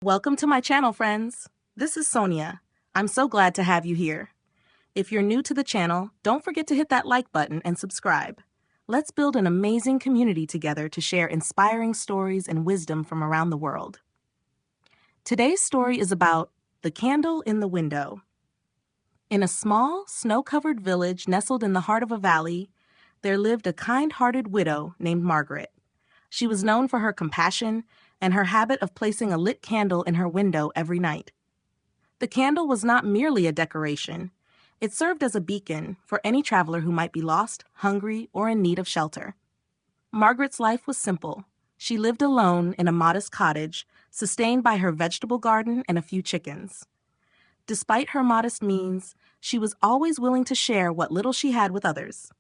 Welcome to my channel, friends. This is Sonia. I'm so glad to have you here. If you're new to the channel, don't forget to hit that like button and subscribe. Let's build an amazing community together to share inspiring stories and wisdom from around the world. Today's story is about the candle in the window. In a small, snow-covered village nestled in the heart of a valley, there lived a kind-hearted widow named Margaret. She was known for her compassion and her habit of placing a lit candle in her window every night. The candle was not merely a decoration. It served as a beacon for any traveler who might be lost, hungry, or in need of shelter. Margaret's life was simple. She lived alone in a modest cottage, sustained by her vegetable garden and a few chickens. Despite her modest means, she was always willing to share what little she had with others.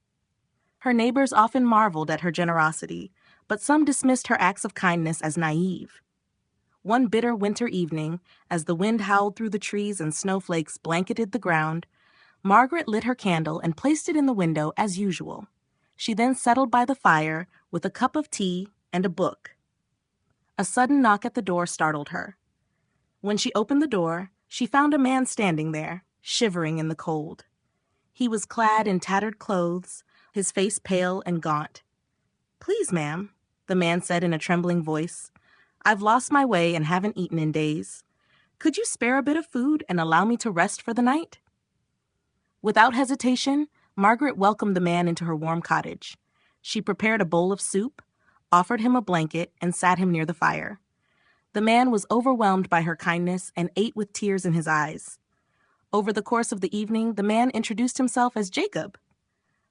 Her neighbors often marveled at her generosity, but some dismissed her acts of kindness as naive. One bitter winter evening, as the wind howled through the trees and snowflakes blanketed the ground, Margaret lit her candle and placed it in the window as usual. She then settled by the fire with a cup of tea and a book. A sudden knock at the door startled her. When she opened the door, she found a man standing there, shivering in the cold. He was clad in tattered clothes, his face pale and gaunt. "Please, ma'am," the man said in a trembling voice, "I've lost my way and haven't eaten in days. Could you spare a bit of food and allow me to rest for the night?" Without hesitation, Margaret welcomed the man into her warm cottage. She prepared a bowl of soup, offered him a blanket, and sat him near the fire. The man was overwhelmed by her kindness and ate with tears in his eyes. Over the course of the evening, the man introduced himself as Jacob.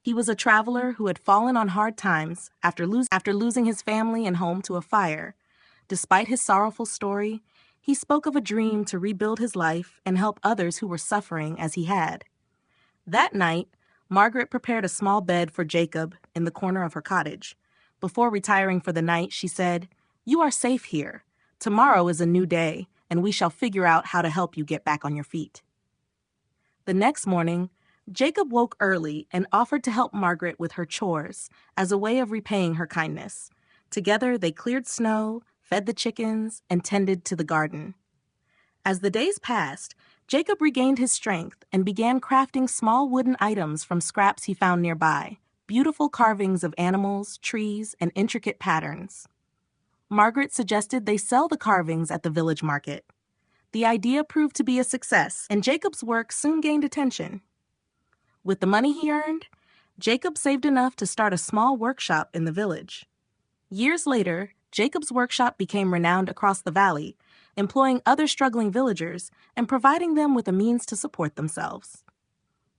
He was a traveler who had fallen on hard times after losing his family and home to a fire. Despite his sorrowful story, he spoke of a dream to rebuild his life and help others who were suffering as he had. That night, Margaret prepared a small bed for Jacob in the corner of her cottage. Before retiring for the night, she said, "You are safe here. Tomorrow is a new day, and we shall figure out how to help you get back on your feet." The next morning, Jacob woke early and offered to help Margaret with her chores as a way of repaying her kindness. Together, they cleared snow, fed the chickens, and tended to the garden. As the days passed, Jacob regained his strength and began crafting small wooden items from scraps he found nearby, beautiful carvings of animals, trees, and intricate patterns. Margaret suggested they sell the carvings at the village market. The idea proved to be a success, and Jacob's work soon gained attention. With the money he earned, Jacob saved enough to start a small workshop in the village. Years later, Jacob's workshop became renowned across the valley, employing other struggling villagers and providing them with a means to support themselves.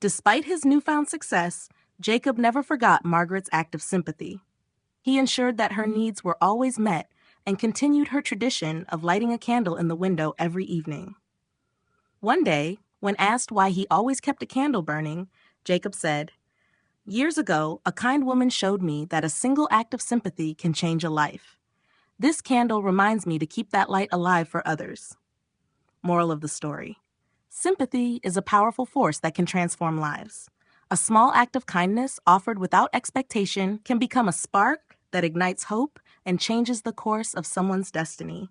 Despite his newfound success, Jacob never forgot Margaret's act of sympathy. He ensured that her needs were always met and continued her tradition of lighting a candle in the window every evening. One day, when asked why he always kept a candle burning, Jacob said, "Years ago, a kind woman showed me that a single act of sympathy can change a life. This candle reminds me to keep that light alive for others." Moral of the story: sympathy is a powerful force that can transform lives. A small act of kindness offered without expectation can become a spark that ignites hope and changes the course of someone's destiny.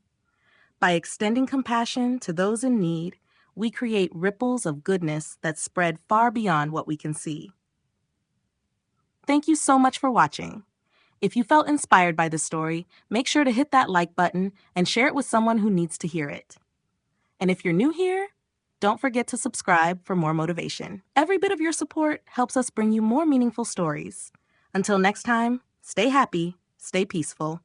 By extending compassion to those in need, we create ripples of goodness that spread far beyond what we can see. Thank you so much for watching. If you felt inspired by this story, make sure to hit that like button and share it with someone who needs to hear it. And if you're new here, don't forget to subscribe for more motivation. Every bit of your support helps us bring you more meaningful stories. Until next time, stay happy, stay peaceful,